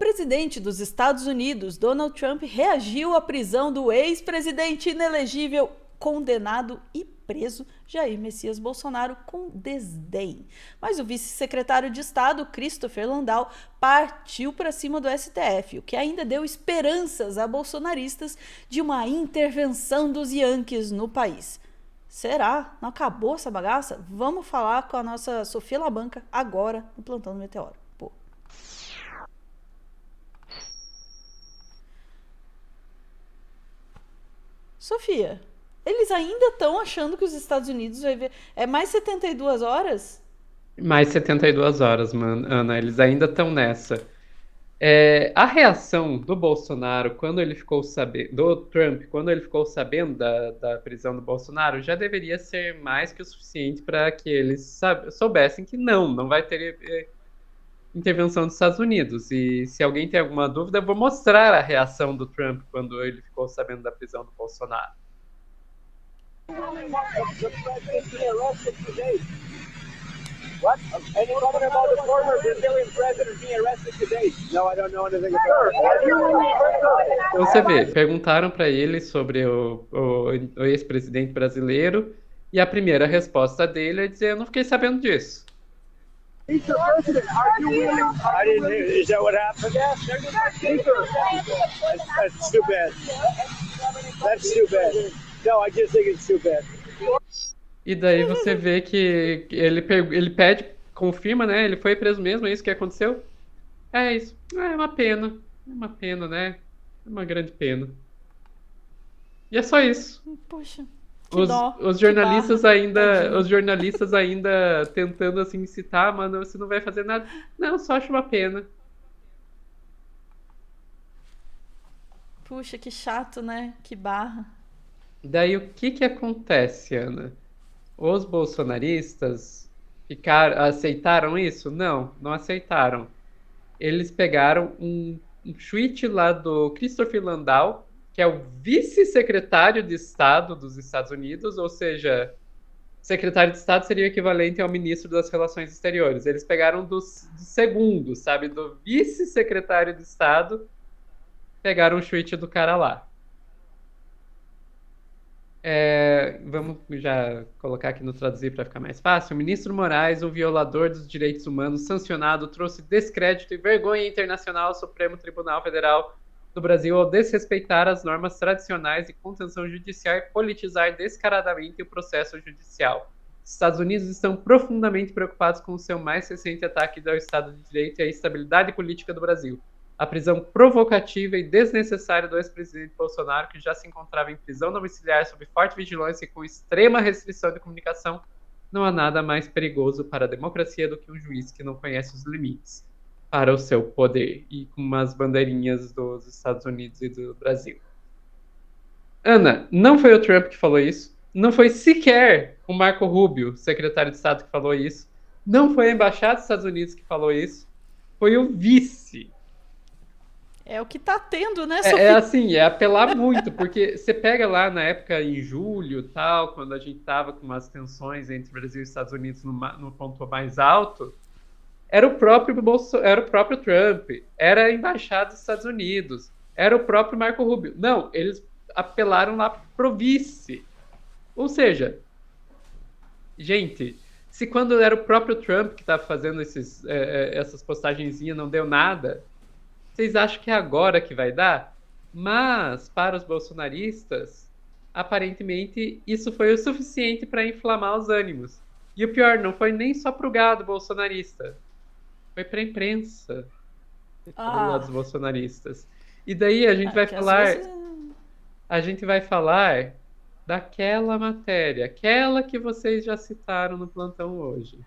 presidente dos Estados Unidos, Donald Trump, reagiu à prisão do ex-presidente inelegível, condenado e preso Jair Messias Bolsonaro com desdém. Mas o vice-secretário de Estado, Christopher Landau, partiu para cima do STF, o que ainda deu esperanças a bolsonaristas de uma intervenção dos Yankees no país. Será? Não acabou essa bagaça? Vamos falar com a nossa Sofia Labanca agora no Plantão do Meteoro. Pô. Sofia, eles ainda estão achando que os Estados Unidos vai ver. É mais 72 horas? Mais 72 horas, mano, Ana, eles ainda estão nessa. A reação do Bolsonaro quando ele ficou sabendo, do Trump, quando ele ficou sabendo da prisão do Bolsonaro, já deveria ser mais que o suficiente para que eles soubessem que não vai ter intervenção dos Estados Unidos. E se alguém tem alguma dúvida, eu vou mostrar a reação do Trump quando ele ficou sabendo da prisão do Bolsonaro. What? And you're talking about the former Brazilian president being arrested today? No, I don't know anything about it. Então você vê, perguntaram para ele sobre o ex-presidente brasileiro e a primeira resposta dele é dizer: eu não fiquei sabendo disso. He's the president. Are you willing? I didn't hear. Is that what happened? That's too bad. That's too bad. No, I just think it's too bad. E daí você vê que ele pede, confirma, né? Ele foi preso mesmo, é isso que aconteceu? É isso. É uma pena. É uma pena, né? É uma grande pena. E é só isso. Poxa, os jornalistas ainda tentando assim citar, mano, você não vai fazer nada. Não, só acho uma pena. Puxa, que chato, né? Que barra. Daí o que acontece, Ana? Os bolsonaristas aceitaram isso? Não aceitaram. Eles pegaram um tweet lá do Christopher Landau, que é o vice-secretário de Estado dos Estados Unidos, ou seja, secretário de Estado seria o equivalente ao ministro das Relações Exteriores. Eles pegaram do segundo, sabe, do vice-secretário de Estado, pegaram o tweet do cara lá. Vamos já colocar aqui no traduzir para ficar mais fácil. O ministro Moraes, um violador dos direitos humanos sancionado, trouxe descrédito e vergonha internacional ao Supremo Tribunal Federal do Brasil ao desrespeitar as normas tradicionais de contenção judicial e politizar descaradamente o processo judicial. Os Estados Unidos estão profundamente preocupados com o seu mais recente ataque ao Estado de Direito e à estabilidade política do Brasil. A prisão provocativa e desnecessária do ex-presidente Bolsonaro, que já se encontrava em prisão domiciliar sob forte vigilância e com extrema restrição de comunicação, não há nada mais perigoso para a democracia do que um juiz que não conhece os limites para o seu poder, e com umas bandeirinhas dos Estados Unidos e do Brasil. Ana, não foi o Trump que falou isso, não foi sequer o Marco Rubio, secretário de Estado, que falou isso, não foi a Embaixada dos Estados Unidos que falou isso, foi o vice. É o que tá tendo, né, Sofia? Assim, é apelar muito, porque você pega lá na época, em julho, tal, quando a gente tava com umas tensões entre Brasil e Estados Unidos no ponto mais alto, era o próprio Trump, era a Embaixada dos Estados Unidos, era o próprio Marco Rubio. Não, eles apelaram lá pro vice. Ou seja, gente, se quando era o próprio Trump que estava fazendo essas postagenzinhas não deu nada, vocês acham que é agora que vai dar? Mas, para os bolsonaristas, aparentemente, isso foi o suficiente para inflamar os ânimos. E o pior, não foi nem só pro gado bolsonarista. Foi para a imprensa dos bolsonaristas. E daí a gente vai falar... Vezes... A gente vai falar daquela matéria, aquela que vocês já citaram no plantão hoje.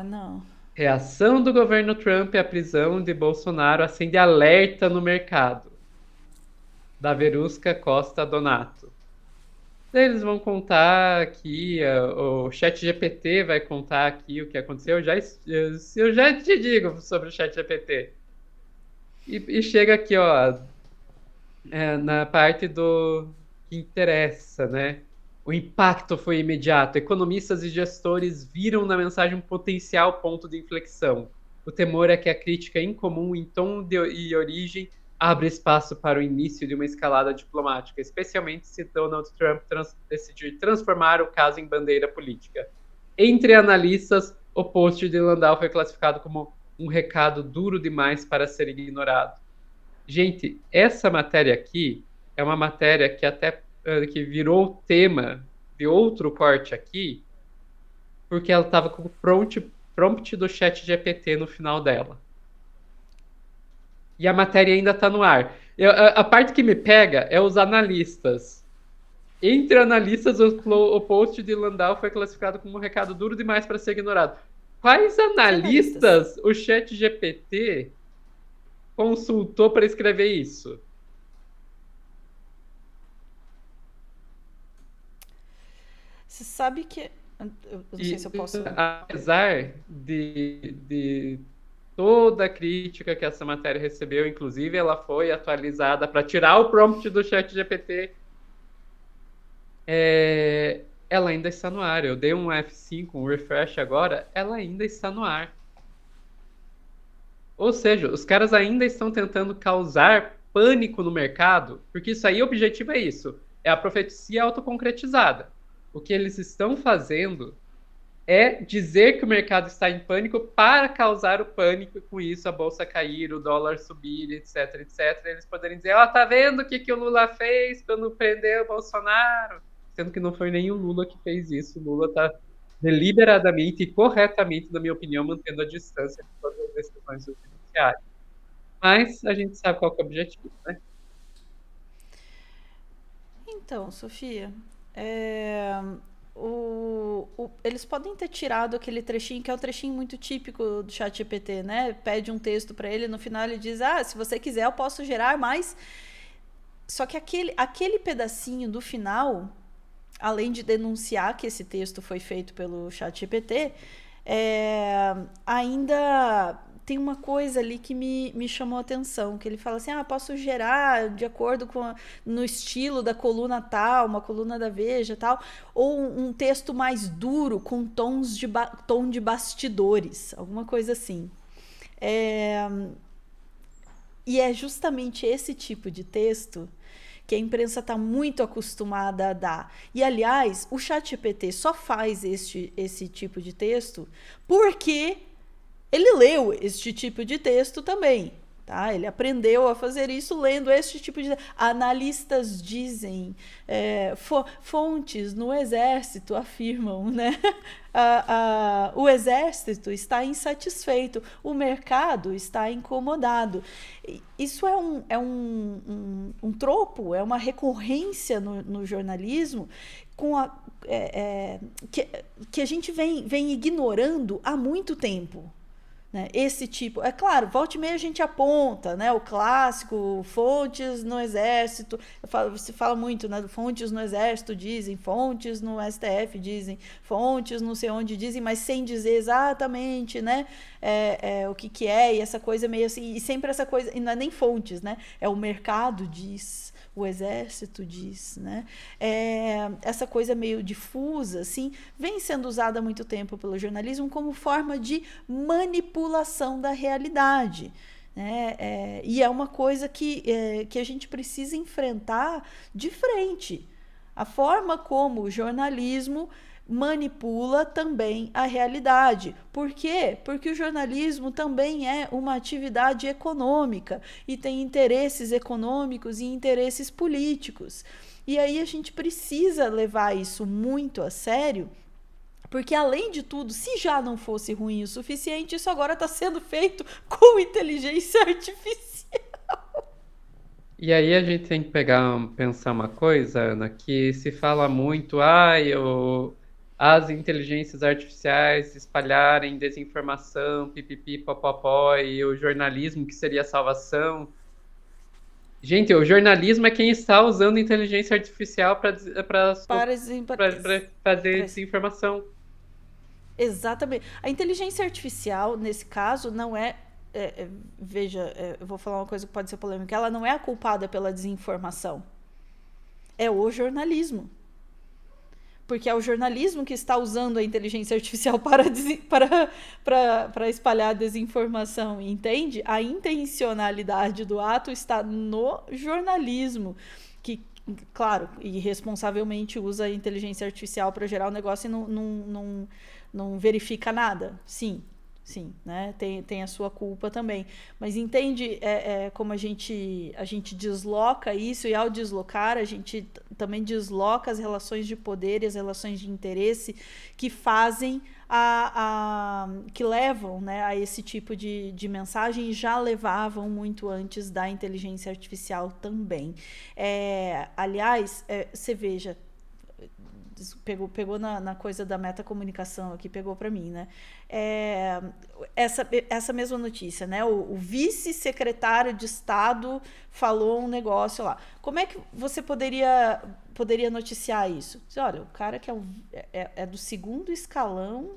Não. Reação do governo Trump à prisão de Bolsonaro acende alerta no mercado. Da Verusca Costa Donato. Eles vão contar aqui, o ChatGPT vai contar aqui o que aconteceu. Eu já te digo sobre o ChatGPT. E chega aqui, ó, na parte do que interessa, né? O impacto foi imediato. Economistas e gestores viram na mensagem um potencial ponto de inflexão. O temor é que a crítica incomum em tom e origem abra espaço para o início de uma escalada diplomática, especialmente se Donald Trump decidir transformar o caso em bandeira política. Entre analistas, o post de Landau foi classificado como um recado duro demais para ser ignorado. Gente, essa matéria aqui é uma matéria que até que virou tema de outro corte aqui, porque ela estava com o prompt do ChatGPT no final dela. E a matéria ainda está no ar. A parte que me pega é os analistas. Entre analistas, o post de Landau foi classificado como um recado duro demais para ser ignorado. Quais analistas o ChatGPT consultou para escrever isso? Você sabe que... Eu não sei se eu posso... Apesar de toda a crítica que essa matéria recebeu, inclusive ela foi atualizada para tirar o prompt do ChatGPT, ela ainda está no ar. Eu dei um F5, um refresh agora, ela ainda está no ar. Ou seja, os caras ainda estão tentando causar pânico no mercado, porque isso aí, o objetivo é isso, é a profecia autoconcretizada. O que eles estão fazendo é dizer que o mercado está em pânico para causar o pânico, com isso a bolsa cair, o dólar subir, etc, etc. Eles poderem dizer, tá vendo o que o Lula fez quando prendeu o Bolsonaro? Sendo que não foi nem o Lula que fez isso. O Lula está deliberadamente e corretamente, na minha opinião, mantendo a distância de todas as decisões do judiciário. Mas a gente sabe qual que é o objetivo, né? Então, Sofia, eles podem ter tirado aquele trechinho, que é um trechinho muito típico do ChatGPT, né? Pede um texto para ele, no final ele diz, se você quiser eu posso gerar mais. Só que aquele pedacinho do final, além de denunciar que esse texto foi feito pelo ChatGPT, ainda tem uma coisa ali que me chamou a atenção, que ele fala assim, posso gerar de acordo com no estilo da coluna tal, uma coluna da Veja tal, ou um texto mais duro, com tom de bastidores, alguma coisa assim. E é justamente esse tipo de texto que a imprensa está muito acostumada a dar. E, aliás, o ChatGPT só faz esse tipo de texto porque ele leu este tipo de texto também. Tá? Ele aprendeu a fazer isso lendo este tipo de... Analistas dizem, fontes no Exército afirmam, né? O Exército está insatisfeito, o mercado está incomodado. Isso é um tropo, é uma recorrência no jornalismo que a gente vem ignorando há muito tempo. Né? Esse tipo, é claro, volta e meia a gente aponta, né? O clássico, fontes no Exército, se fala muito, né? Fontes no Exército dizem, fontes no STF dizem, fontes não sei onde dizem, mas sem dizer exatamente, né? O que é, e essa coisa meio assim, e sempre essa coisa, e não é nem fontes, né? É o mercado diz, o Exército diz, né? Essa coisa meio difusa, assim, vem sendo usada há muito tempo pelo jornalismo como forma de manipulação da realidade. Né? E é uma coisa que a gente precisa enfrentar de frente. A forma como o jornalismo manipula também a realidade. Por quê? Porque o jornalismo também é uma atividade econômica e tem interesses econômicos e interesses políticos. E aí a gente precisa levar isso muito a sério, porque além de tudo, se já não fosse ruim o suficiente, isso agora está sendo feito com inteligência artificial. E aí a gente tem que pensar uma coisa, Ana, que se fala muito, as inteligências artificiais espalharem desinformação, pipipi, popopó, e o jornalismo que seria a salvação. Gente, o jornalismo é quem está usando inteligência artificial para fazer desinformação. Exatamente. A inteligência artificial, nesse caso, não veja, eu vou falar uma coisa que pode ser polêmica, ela não é a culpada pela desinformação. É o jornalismo. porque é o jornalismo que está usando a inteligência artificial para espalhar desinformação, entende? A intencionalidade do ato está no jornalismo, que, claro, irresponsavelmente usa a inteligência artificial para gerar o negócio e não verifica nada. Sim, né? Tem a sua culpa também. Mas entende como a gente desloca isso, e ao deslocar, a gente também desloca as relações de poder e as relações de interesse que fazem que levam, né, a esse tipo de mensagem, e já levavam muito antes da inteligência artificial também. Aliás, você veja, pegou na coisa da metacomunicação aqui, pegou para mim, né? Essa mesma notícia, né? O vice-secretário de Estado falou um negócio lá. Como é que você poderia noticiar isso? Olha, o cara que é do segundo escalão,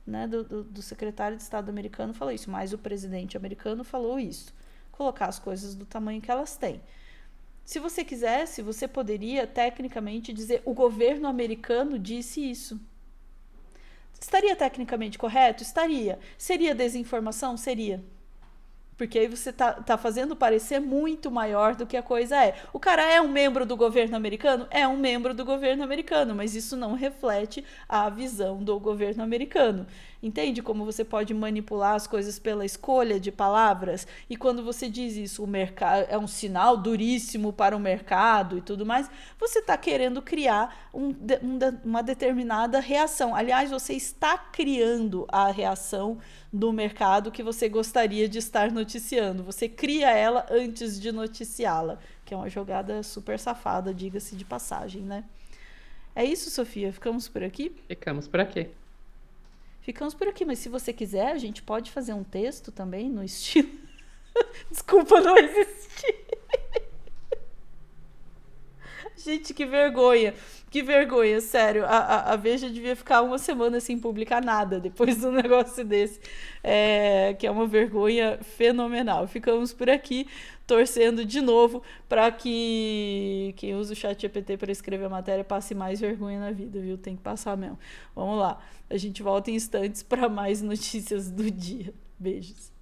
né, do secretário de Estado americano falou isso, mas o presidente americano falou isso. Colocar as coisas do tamanho que elas têm. Se você quisesse, você poderia, tecnicamente, dizer o governo americano disse isso. Estaria tecnicamente correto? Estaria. Seria desinformação? Seria. Porque aí você tá fazendo parecer muito maior do que a coisa é. O cara é um membro do governo americano? É um membro do governo americano, mas isso não reflete a visão do governo americano. Entende como você pode manipular as coisas pela escolha de palavras? E quando você diz isso, o mercado é um sinal duríssimo para o mercado e tudo mais, você está querendo criar uma determinada reação. Aliás, você está criando a reação do mercado que você gostaria de estar noticiando. Você cria ela antes de noticiá-la, que é uma jogada super safada, diga-se de passagem, né? É isso, Sofia? Ficamos por aqui? Ficamos por aqui. Ficamos por aqui, mas se você quiser, a gente pode fazer um texto também no estilo... Desculpa, não existir. Gente, que vergonha. Que vergonha, sério. A Veja devia ficar uma semana sem publicar nada depois de um negócio desse. Que é uma vergonha fenomenal. Ficamos por aqui, torcendo de novo para que quem usa o ChatGPT para escrever a matéria passe mais vergonha na vida, viu? Tem que passar mesmo. Vamos lá. A gente volta em instantes para mais notícias do dia. Beijos.